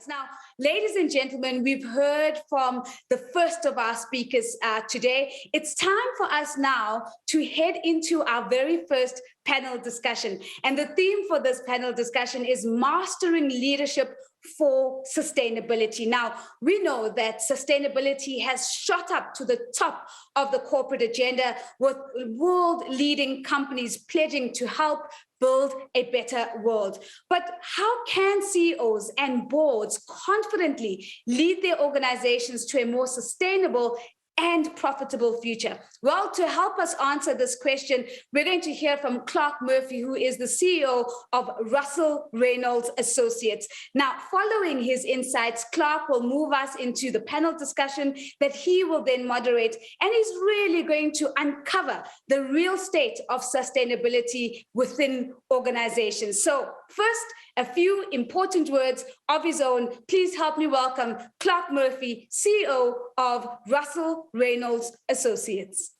Now, ladies and gentlemen, we've heard from the first of our speakers today. It's time for us now to head into our very first panel discussion. And the theme for this panel discussion is Mastering Leadership for Sustainability. Now, we know that sustainability has shot up to the top of the corporate agenda, with world-leading companies pledging to help build a better world. But how can CEOs and boards confidently lead their organizations to a more sustainable and profitable future? Well, to help us answer this question, we're going to hear from Clarke Murphy, who is the CEO of Russell Reynolds Associates. Now, following his insights, Clarke will move us into the panel discussion that he will then moderate, and he's really going to uncover the real state of sustainability within organizations. So first, a few important words of his own. Please help me welcome Clarke Murphy, CEO of Russell Reynolds Associates.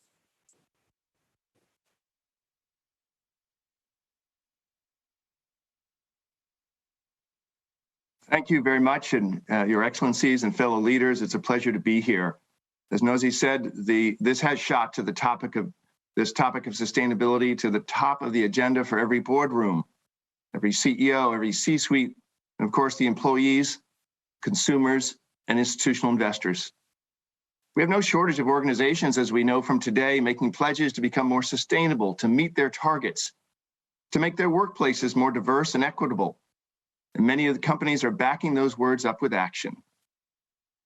Thank you very much, and Your Excellencies and fellow leaders, it's a pleasure to be here. As Nosy said, this has shot to the topic of sustainability to the top of the agenda for every boardroom, every CEO, every C-suite, and of course the employees, consumers, and institutional investors. We have no shortage of organizations, as we know from today, making pledges to become more sustainable, to meet their targets, to make their workplaces more diverse and equitable. And many of the companies are backing those words up with action.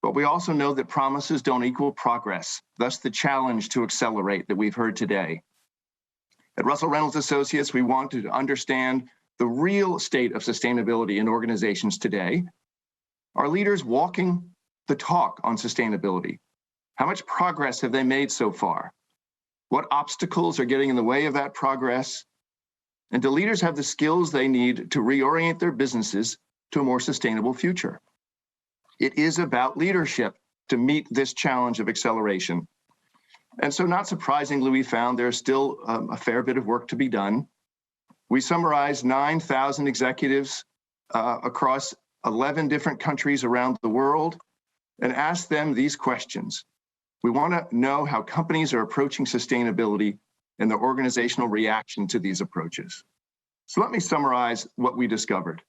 But we also know that promises don't equal progress, thus the challenge to accelerate that we've heard today. At Russell Reynolds Associates, we want to understand the real state of sustainability in organizations today. Are leaders walking the talk on sustainability? How much progress have they made so far? What obstacles are getting in the way of that progress? And do leaders have the skills they need to reorient their businesses to a more sustainable future? It is about leadership to meet this challenge of acceleration. And so, not surprisingly, we found there's still a fair bit of work to be done. We summarized 9,000 executives across 11 different countries around the world and asked them these questions. We want to know how companies are approaching sustainability and their organizational reaction to these approaches. So let me summarize what we discovered.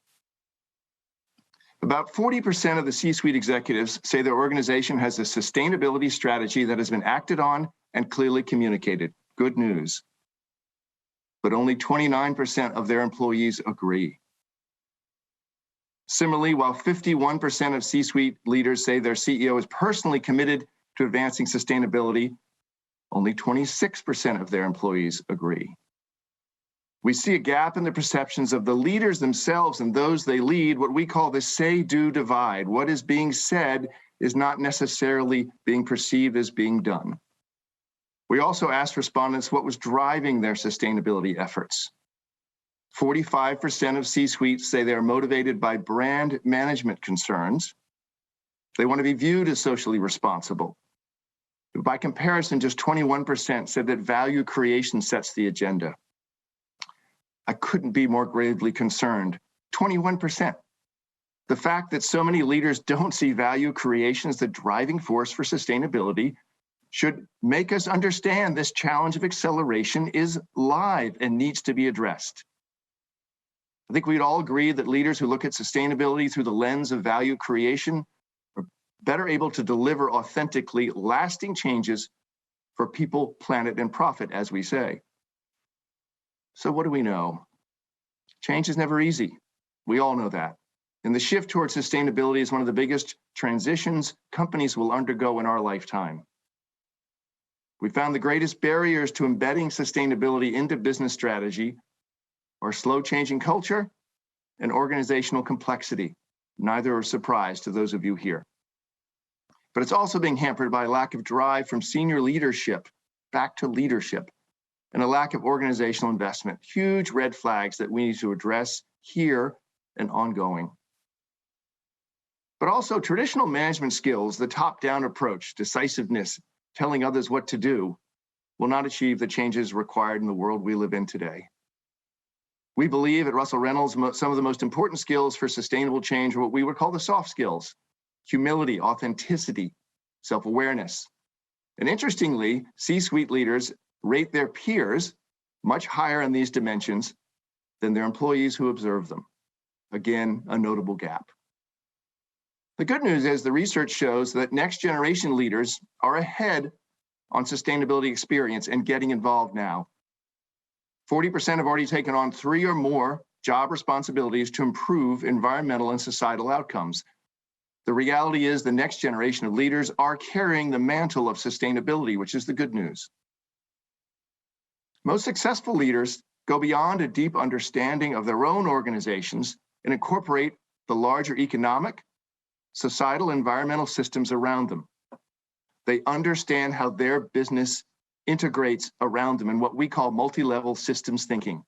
About 40% of the C-suite executives say their organization has a sustainability strategy that has been acted on and clearly communicated. Good news. But only 29% of their employees agree. Similarly, while 51% of C-suite leaders say their CEO is personally committed to advancing sustainability, only 26% of their employees agree. We see a gap in the perceptions of the leaders themselves and those they lead, what we call the say-do divide. What is being said is not necessarily being perceived as being done. We also asked respondents what was driving their sustainability efforts. 45% of C-suites say they are motivated by brand management concerns. They want to be viewed as socially responsible. By comparison, just 21% said that value creation sets the agenda. I couldn't be more gravely concerned. 21%. The fact that so many leaders don't see value creation as the driving force for sustainability should make us understand this challenge of acceleration is live and needs to be addressed. I think we'd all agree that leaders who look at sustainability through the lens of value creation are better able to deliver authentically lasting changes for people, planet, and profit, as we say. So what do we know? Change is never easy. We all know that. And the shift towards sustainability is one of the biggest transitions companies will undergo in our lifetime. We found the greatest barriers to embedding sustainability into business strategy are slow changing culture and organizational complexity. Neither are a surprise to those of you here. But it's also being hampered by a lack of drive from senior leadership back to leadership and a lack of organizational investment. Huge red flags that we need to address here and ongoing. But also traditional management skills, the top-down approach, decisiveness, telling others what to do, will not achieve the changes required in the world we live in today. We believe at Russell Reynolds, some of the most important skills for sustainable change are what we would call the soft skills: humility, authenticity, self-awareness. And interestingly, C-suite leaders rate their peers much higher in these dimensions than their employees who observe them. Again, a notable gap. The good news is the research shows that next generation leaders are ahead on sustainability experience and getting involved now. 40% have already taken on 3 or more job responsibilities to improve environmental and societal outcomes. The reality is the next generation of leaders are carrying the mantle of sustainability, which is the good news. Most successful leaders go beyond a deep understanding of their own organizations and incorporate the larger economic, societal, environmental systems around them. They understand how their business integrates around them in what we call multi-level systems thinking.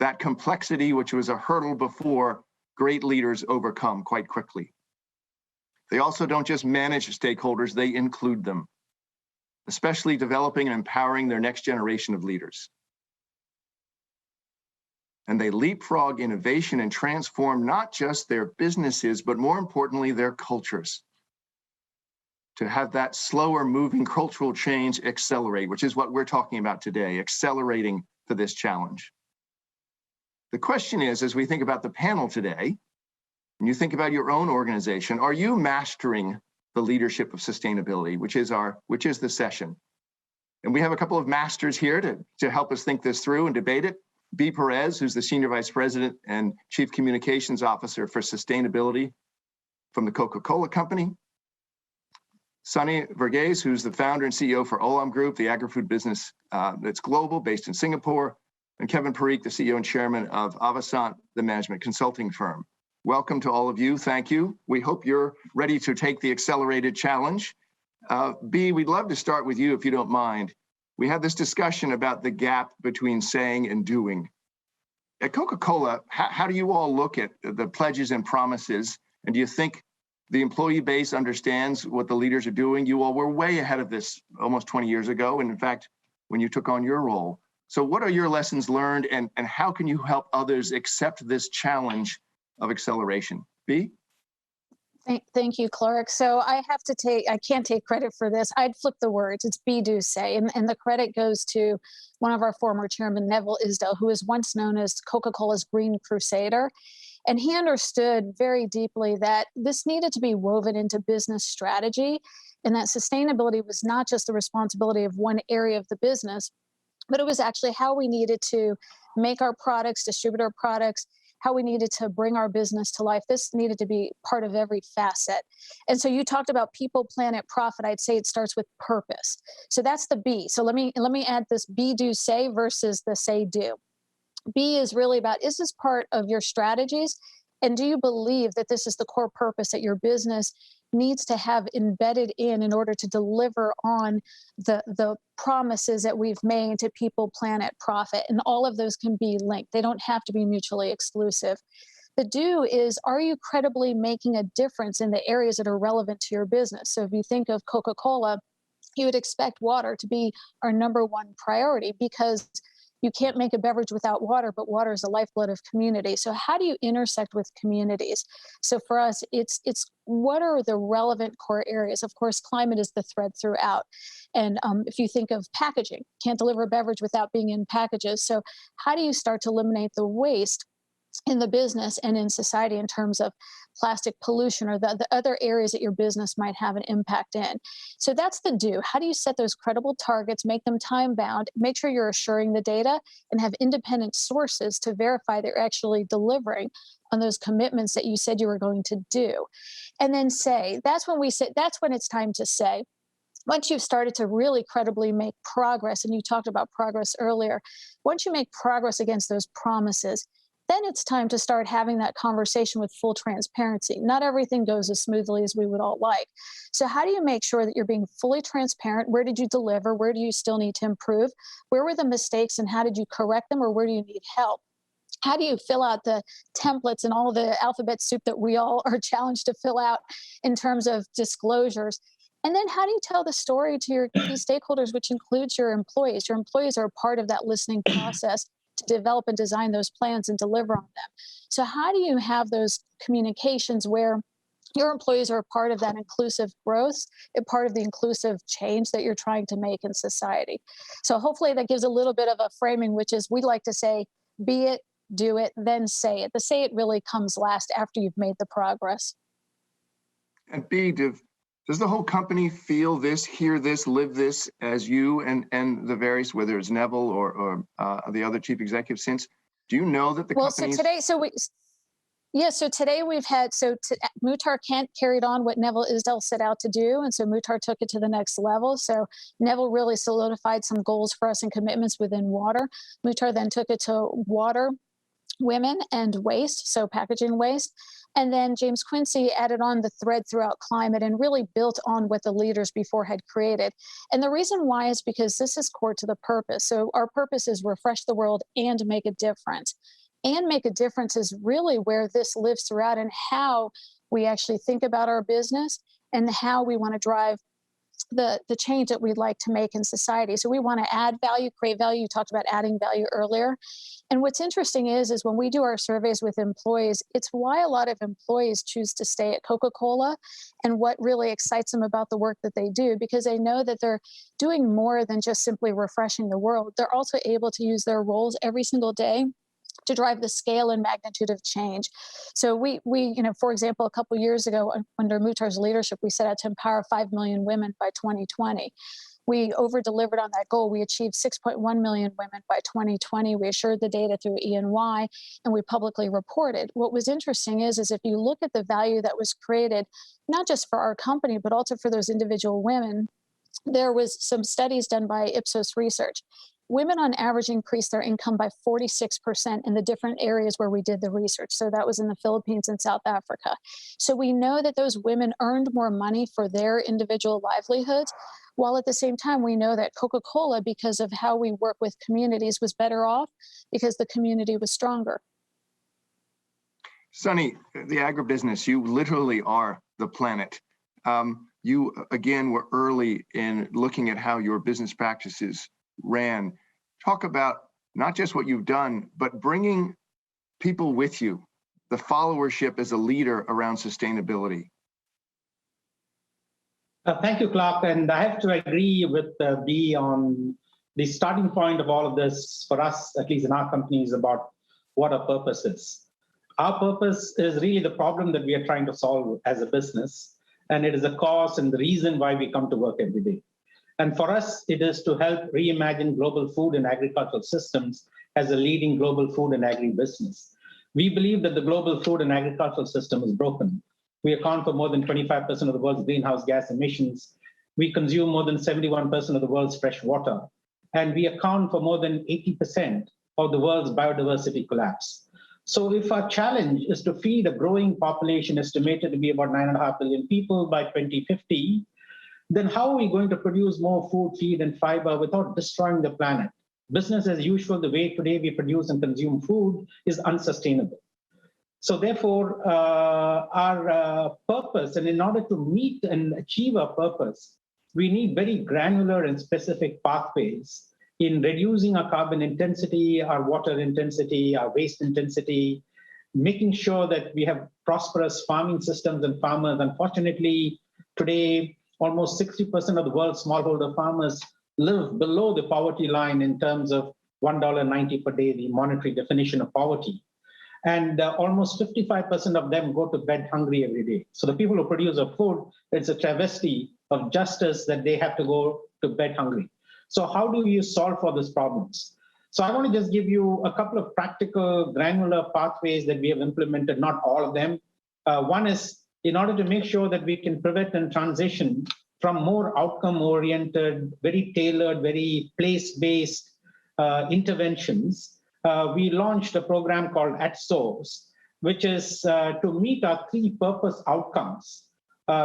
That complexity, which was a hurdle before, great leaders overcome quite quickly. They also don't just manage stakeholders, they include them, especially developing and empowering their next generation of leaders. And they leapfrog innovation and transform not just their businesses, but more importantly, their cultures, to have that slower moving cultural change accelerate, which is what we're talking about today, accelerating for this challenge. The question is, as we think about the panel today, and you think about your own organization, are you mastering the leadership of sustainability, which is the session? And we have a couple of masters here to help us think this through and debate it. Beatriz Perez, who's the Senior Vice President and Chief Communications Officer for Sustainability from the Coca-Cola Company. Sunny Verghese, who's the founder and CEO for Olam Group, the agri-food business that's global, based in Singapore. And Kevin Parikh, the CEO and Chairman of Avasant, the management consulting firm. Welcome to all of you. Thank you. We hope you're ready to take the accelerated challenge. B, we'd love to start with you, if you don't mind. We had this discussion about the gap between saying and doing. At Coca-Cola, how do you all look at the pledges and promises? And do you think the employee base understands what the leaders are doing? You all were way ahead of this almost 20 years ago. And in fact, when you took on your role. So what are your lessons learned, and how can you help others accept this challenge of acceleration? B? Thank you, Clarke. So I can't take credit for this. I'd flip the words. It's be, do, say. And the credit goes to one of our former chairman, Neville Isdell, who was once known as Coca-Cola's Green Crusader. And he understood very deeply that this needed to be woven into business strategy, and that sustainability was not just the responsibility of one area of the business, but it was actually how we needed to make our products, distribute our products, how we needed to bring our business to life. This needed to be part of every facet. And so you talked about people, planet, profit. I'd say it starts with purpose. So that's the B. So let me add this be, do, say versus the say, do. B is really about, is this part of your strategies? And do you believe that this is the core purpose that your business needs to have embedded in order to deliver on the promises that we've made to people, planet, profit? And all of those can be linked. They don't have to be mutually exclusive. The do is, are you credibly making a difference in the areas that are relevant to your business? So if you think of Coca-Cola, you would expect water to be our number one priority, because you can't make a beverage without water, but water is the lifeblood of community. So how do you intersect with communities? So for us, it's what are the relevant core areas? Of course, climate is the thread throughout. And if you think of packaging, can't deliver a beverage without being in packages. So how do you start to eliminate the waste in the business and in society in terms of plastic pollution or the other areas that your business might have an impact in? So that's the do. How do you set those credible targets, make them time bound, make sure you're assuring the data, and have independent sources to verify they're actually delivering on those commitments that you said you were going to do? And then say, that's when it's time to say. Once you've started to really credibly make progress, and you talked about progress earlier, once you make progress against those promises, then it's time to start having that conversation with full transparency. Not everything goes as smoothly as we would all like. So how do you make sure that you're being fully transparent? Where did you deliver? Where do you still need to improve? Where were the mistakes and how did you correct them, or where do you need help? How do you fill out the templates and all the alphabet soup that we all are challenged to fill out in terms of disclosures? And then how do you tell the story to your key stakeholders, which includes your employees? Your employees are a part of that listening process. to develop and design those plans and deliver on them. So how do you have those communications where your employees are a part of that inclusive growth, a part of the inclusive change that you're trying to make in society? So hopefully that gives a little bit of a framing, which is we like to say, be it, do it, then say it. The say it really comes last after you've made the progress. And B, does the whole company feel this, hear this, live this as you and the various, whether it's Neville or the other chief executives since? Do you know that the company? So today we've had, Muhtar Kent carried on what Neville Isdell set out to do. And so Muhtar took it to the next level. So Neville really solidified some goals for us and commitments within water. Muhtar then took it to water, women, and waste, so packaging waste. And then James Quincy added on the thread throughout climate and really built on what the leaders before had created. And the reason why is because this is core to the purpose. So our purpose is refresh the world and make a difference. And make a difference is really where this lives throughout and how we actually think about our business and how we want to drive the change that we'd like to make in society. So we want to add value, create value. You talked about adding value earlier. And what's interesting is when we do our surveys with employees, it's why a lot of employees choose to stay at Coca-Cola and what really excites them about the work that they do, because they know that they're doing more than just simply refreshing the world. They're also able to use their roles every single day to drive the scale and magnitude of change. So we, for example, a couple of years ago, under Muhtar's leadership, we set out to empower 5 million women by 2020. We over-delivered on that goal. We achieved 6.1 million women by 2020. We assured the data through E&Y, and we publicly reported. What was interesting is if you look at the value that was created, not just for our company, but also for those individual women, there was some studies done by Ipsos Research. Women on average increased their income by 46% in the different areas where we did the research. So that was in the Philippines and South Africa. So we know that those women earned more money for their individual livelihoods, while at the same time, we know that Coca-Cola, because of how we work with communities, was better off because the community was stronger. Sunny, the agribusiness, you literally are the planet. You, again, were early in looking at how your business practices ran. Talk about not just what you've done, but bringing people with you, the followership as a leader around sustainability. Thank you, Clarke. And I have to agree with B on the starting point of all of this for us, at least in our company, is about what our purpose is. Our purpose is really the problem that we are trying to solve as a business. And it is the cause and the reason why we come to work every day. And for us, it is to help reimagine global food and agricultural systems as a leading global food and agribusiness. We believe that the global food and agricultural system is broken. We account for more than 25% of the world's greenhouse gas emissions. We consume more than 71% of the world's fresh water. And we account for more than 80% of the world's biodiversity collapse. So if our challenge is to feed a growing population estimated to be about 9.5 billion people by 2050, then how are we going to produce more food, feed, and fiber without destroying the planet? Business as usual, the way today we produce and consume food, is unsustainable. So therefore, our purpose, and in order to meet and achieve our purpose, we need very granular and specific pathways in reducing our carbon intensity, our water intensity, our waste intensity, making sure that we have prosperous farming systems and farmers. Unfortunately, today, almost 60% of the world's smallholder farmers live below the poverty line in terms of $1.90 per day, the monetary definition of poverty. And almost 55% of them go to bed hungry every day. So the people who produce our food, it's a travesty of justice that they have to go to bed hungry. So how do you solve for these problems? So I want to just give you a couple of practical, granular pathways that we have implemented, not all of them. One is, in order to make sure that we can pivot and transition from more outcome-oriented, very tailored, very place-based interventions, we launched a program called At Source, which is to meet our 3 purpose outcomes.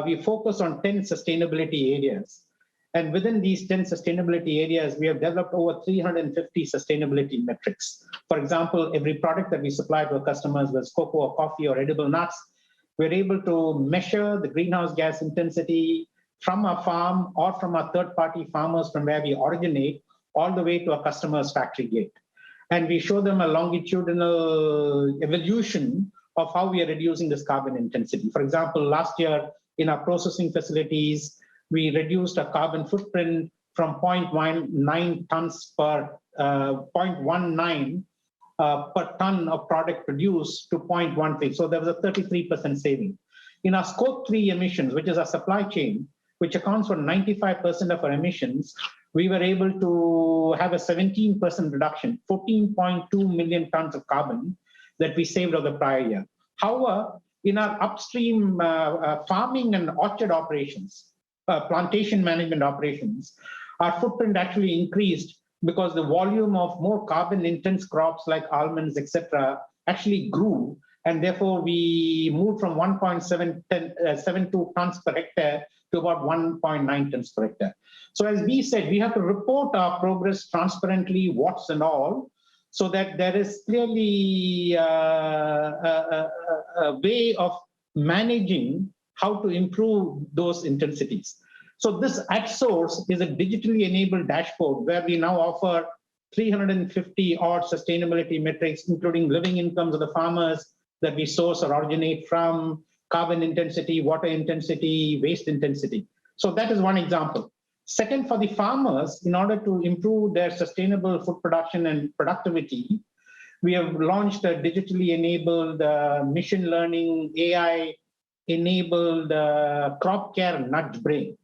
We focus on 10 sustainability areas. And within these 10 sustainability areas, we have developed over 350 sustainability metrics. For example, every product that we supply to our customers, whether it's cocoa or coffee or edible nuts, we're able to measure the greenhouse gas intensity from our farm or from our third-party farmers from where we originate all the way to our customer's factory gate. and we show them a longitudinal evolution of how we are reducing this carbon intensity. For example, last year in our processing facilities, we reduced our carbon footprint from 0.19 tons per 0.19 per ton of product produced to 0.13. So there was a 33% saving. In our scope 3 emissions, which is our supply chain, which accounts for 95% of our emissions, we were able to have a 17% reduction, 14.2 million tons of carbon that we saved over the prior year. However, in our upstream farming and orchard operations, plantation management operations, our footprint actually increased because the volume of more carbon-intense crops like almonds, etc., actually grew, and therefore we moved from 1.72 tons per hectare to about 1.9 tons per hectare. So as we said, we have to report our progress transparently, what's and all, so that there is clearly a way of managing how to improve those intensities. So this at source is a digitally enabled dashboard where we now offer 350 odd sustainability metrics, including living incomes of the farmers that we source or originate from, carbon intensity, water intensity, waste intensity. So that is one example. Second, for the farmers, in order to improve their sustainable food production and productivity, we have launched a digitally enabled machine learning, AI-enabled crop care nudge brain,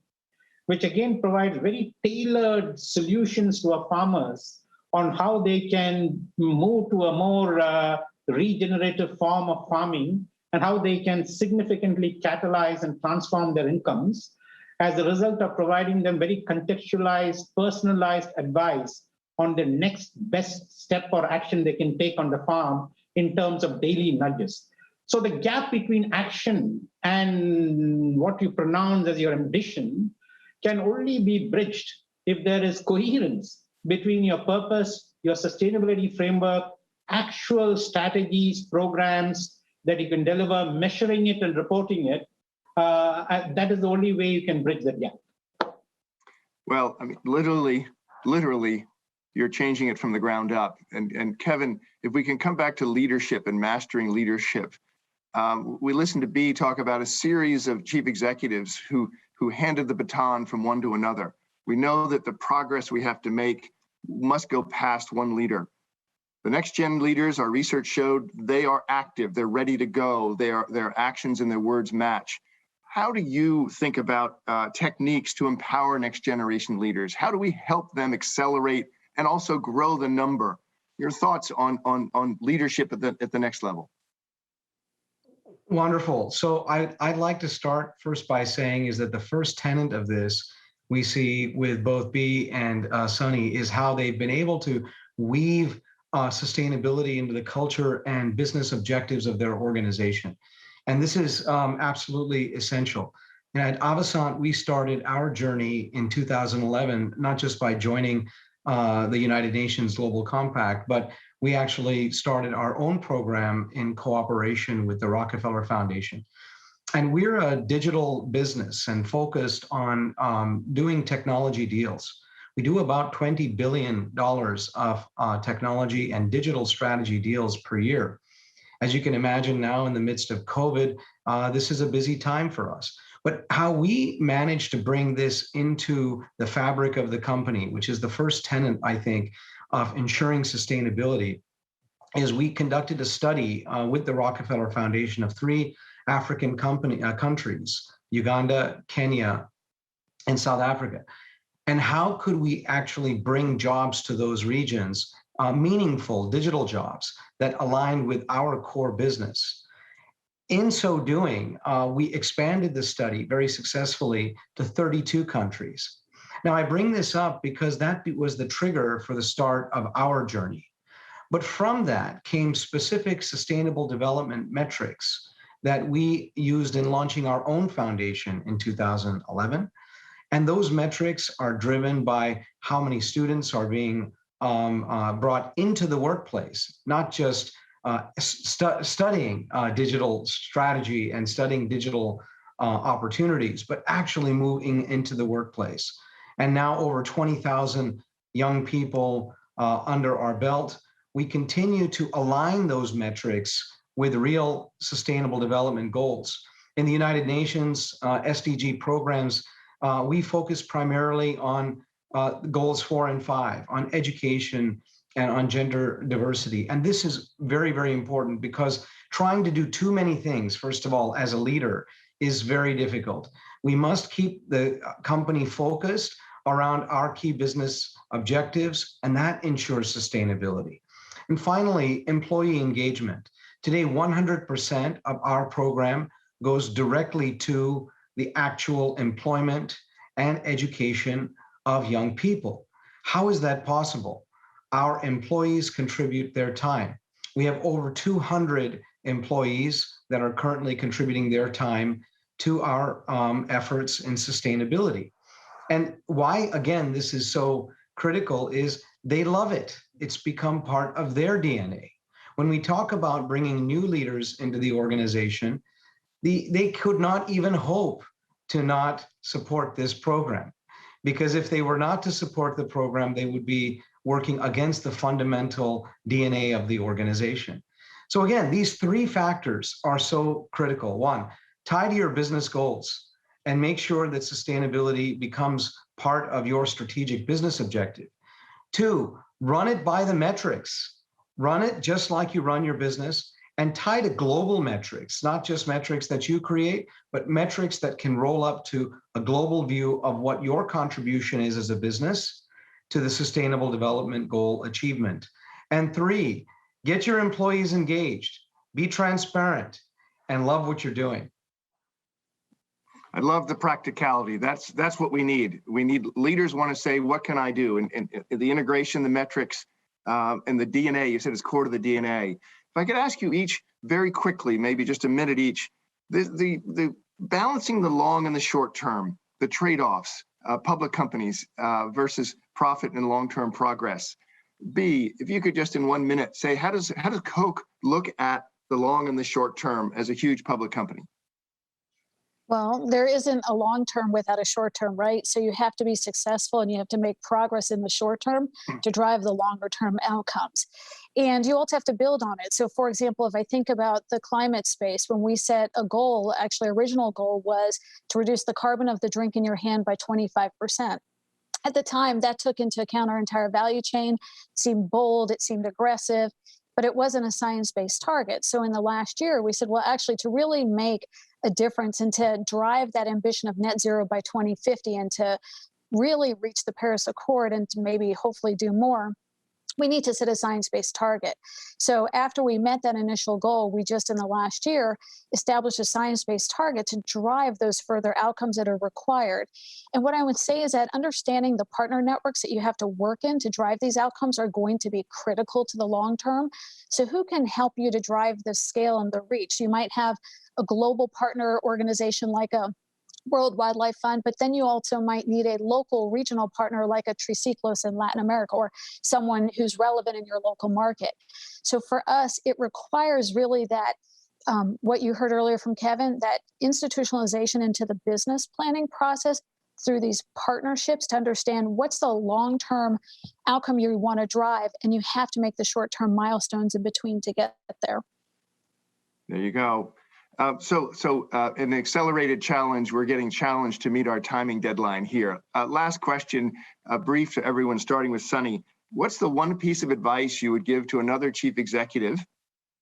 which again provides very tailored solutions to our farmers on how they can move to a more regenerative form of farming and how they can significantly catalyze and transform their incomes as a result of providing them very contextualized, personalized advice on the next best step or action they can take on the farm in terms of daily nudges. So the gap between action and what you pronounce as your ambition can only be bridged if there is coherence between your purpose, your sustainability framework, actual strategies, programs that you can deliver, measuring it and reporting it. That is the only way you can bridge that gap. Well, I mean, literally, you're changing it from the ground up. And Kevin, if we can come back to leadership and mastering leadership, we listened to Bea talk about a series of chief executives who handed the baton from one to another. We know that the progress we have to make must go past one leader. The next gen leaders, our research showed, they are active, they're ready to go, their actions and their words match. How do you think about techniques to empower next generation leaders? How do we help them accelerate and also grow the number? Your thoughts on leadership at the next level? Wonderful. So I'd like to start first by saying is that the first tenet of this we see with both Bea and Sunny is how they've been able to weave sustainability into the culture and business objectives of their organization. And this is absolutely essential. And at Avasant, we started our journey in 2011, not just by joining the United Nations Global Compact, but we actually started our own program in cooperation with the Rockefeller Foundation. And we're a digital business and focused on doing technology deals. We do about $20 billion of technology and digital strategy deals per year. As you can imagine now in the midst of COVID, this is a busy time for us. But how we managed to bring this into the fabric of the company, which is the first tenet, I think, of ensuring sustainability, is we conducted a study with the Rockefeller Foundation of 3 African countries, Uganda, Kenya, and South Africa. And how could we actually bring jobs to those regions, meaningful digital jobs that aligned with our core business? In so doing, we expanded the study very successfully to 32 countries. Now, I bring this up because that was the trigger for the start of our journey. But from that came specific sustainable development metrics that we used in launching our own foundation in 2011. And those metrics are driven by how many students are being brought into the workplace, not just studying digital strategy and studying digital opportunities, but actually moving into the workplace. And now over 20,000 young people under our belt. we continue to align those metrics with real sustainable development goals. In the United Nations SDG programs, we focus primarily on goals 4 and 5, on education and on gender diversity. And this is very, very important because trying to do too many things, first of all, as a leader, is very difficult. We must keep the company focused around our key business objectives, and that ensures sustainability. And finally, employee engagement. Today, 100% of our program goes directly to the actual employment and education of young people. How is that possible? Our employees contribute their time. We have over 200 employees that are currently contributing their time to our efforts in sustainability. And why, again, this is so critical is they love it. It's become part of their DNA. When we talk about bringing new leaders into the organization, they could not even hope to not support this program. Because if they were not to support the program, they would be working against the fundamental DNA of the organization. So again, these 3 factors are so critical. 1, tie to your business goals and make sure that sustainability becomes part of your strategic business objective. 2, run it by the metrics. Run it just like you run your business and tie to global metrics, not just metrics that you create, but metrics that can roll up to a global view of what your contribution is as a business to the Sustainable Development Goal achievement. And 3, get your employees engaged, be transparent, and love what you're doing. I love the practicality. That's what we need. We need leaders want to say, what can I do? And the integration, the metrics, and the DNA, you said is core to the DNA. If I could ask you each very quickly, maybe just a minute each, the balancing the long and the short term, the trade-offs, public companies versus profit and long-term progress. B, if you could just in 1 minute say, how does Coke look at the long and the short term as a huge public company? Well, there isn't a long term without a short term, right? So you have to be successful and you have to make progress in the short term to drive the longer term outcomes. And you also have to build on it. So, for example, if I think about the climate space, when we set a goal, actually, original goal was to reduce the carbon of the drink in your hand by 25%. At the time, that took into account our entire value chain. It seemed bold, it seemed aggressive, but it wasn't a science-based target. So in the last year, we said, well, actually, to really make a difference and to drive that ambition of net zero by 2050 and to really reach the Paris Accord and to maybe hopefully do more, we need to set a science-based target. So after we met that initial goal, we just in the last year established a science-based target to drive those further outcomes that are required. And what I would say is that understanding the partner networks that you have to work in to drive these outcomes are going to be critical to the long term. So who can help you to drive the scale and the reach? You might have a global partner organization like a World Wildlife Fund, but then you also might need a local regional partner like a Triciclos in Latin America or someone who's relevant in your local market. So for us, it requires really that what you heard earlier from Kevin, that institutionalization into the business planning process through these partnerships to understand what's the long-term outcome you want to drive, and you have to make the short-term milestones in between to get there. There you go. So in the accelerated challenge, we're getting challenged to meet our timing deadline here. Last question, brief to everyone, starting with Sunny. What's the one piece of advice you would give to another chief executive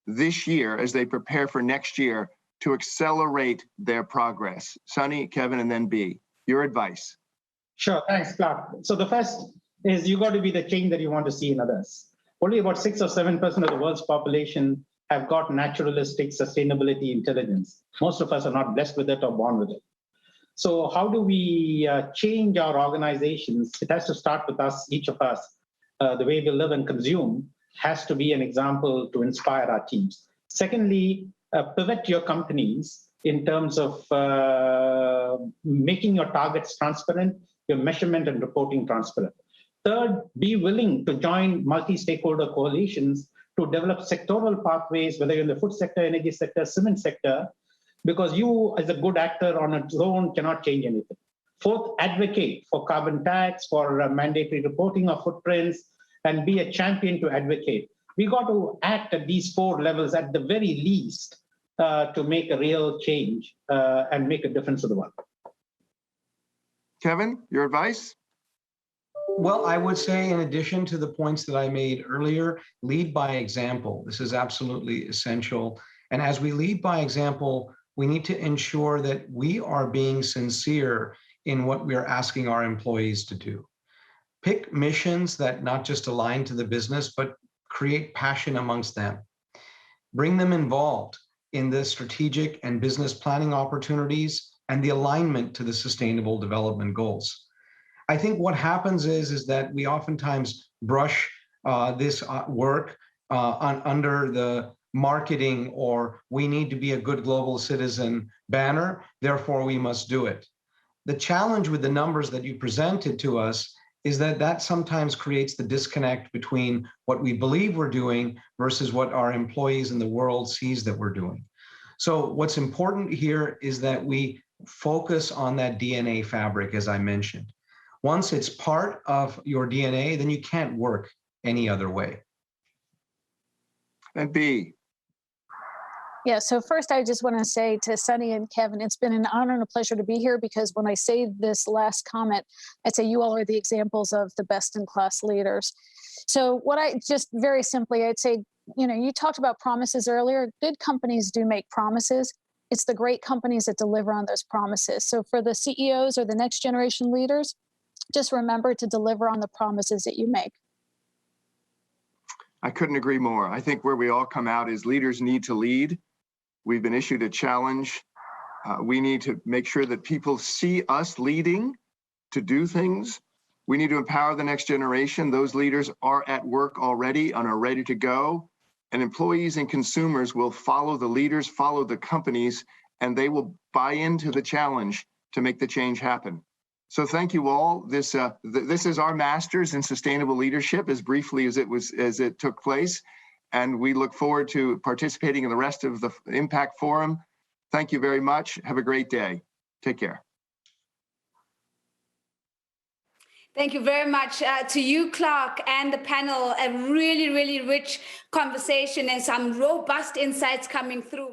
this year as they prepare for next year to accelerate their progress? Sunny, Kevin, and then B. Your advice. Sure, thanks, Clarke. So the first is you got to be the change that you want to see in others. Only about 6 or 7% of the world's population have got naturalistic sustainability intelligence. Most of us are not blessed with it or born with it. So how do we change our organizations? It has to start with us, each of us. The way we live and consume has to be an example to inspire our teams. Secondly, pivot your companies in terms of making your targets transparent, your measurement and reporting transparent. Third, be willing to join multi-stakeholder coalitions to develop sectoral pathways, whether you're in the food sector, energy sector, cement sector, because you as a good actor on its own cannot change anything. Fourth, advocate for carbon tax, for mandatory reporting of footprints, and be a champion to advocate. we got to act at these 4 levels at the very least to make a real change and make a difference to the world. Kevin, your advice? Well, I would say, in addition to the points that I made earlier, lead by example. This is absolutely essential. And as we lead by example, we need to ensure that we are being sincere in what we are asking our employees to do. Pick missions that not just align to the business, but create passion amongst them. Bring them involved in the strategic and business planning opportunities and the alignment to the sustainable development goals. I think what happens is that we oftentimes brush this work under the marketing or we need to be a good global citizen banner, therefore we must do it. The challenge with the numbers that you presented to us is that sometimes creates the disconnect between what we believe we're doing versus what our employees in the world sees that we're doing. So what's important here is that we focus on that DNA fabric, as I mentioned. Once it's part of your DNA, then you can't work any other way. And B. Yeah, so first I just want to say to Sunny and Kevin, it's been an honor and a pleasure to be here, because when I say this last comment, I'd say you all are the examples of the best in class leaders. So what I just very simply, I'd say, you talked about promises earlier. Good companies do make promises. It's the great companies that deliver on those promises. So for the CEOs or the next generation leaders, just remember to deliver on the promises that you make. I couldn't agree more. I think where we all come out is leaders need to lead. We've been issued a challenge. We need to make sure that people see us leading to do things. We need to empower the next generation. Those leaders are at work already and are ready to go. And employees and consumers will follow the leaders, follow the companies, and they will buy into the challenge to make the change happen. So thank you all. This is our Masters in Sustainable Leadership, as briefly as it took place. And we look forward to participating in the rest of the Impact Forum. Thank you very much. Have a great day. Take care. Thank you very much to you, Clarke, and the panel. A really, really rich conversation and some robust insights coming through.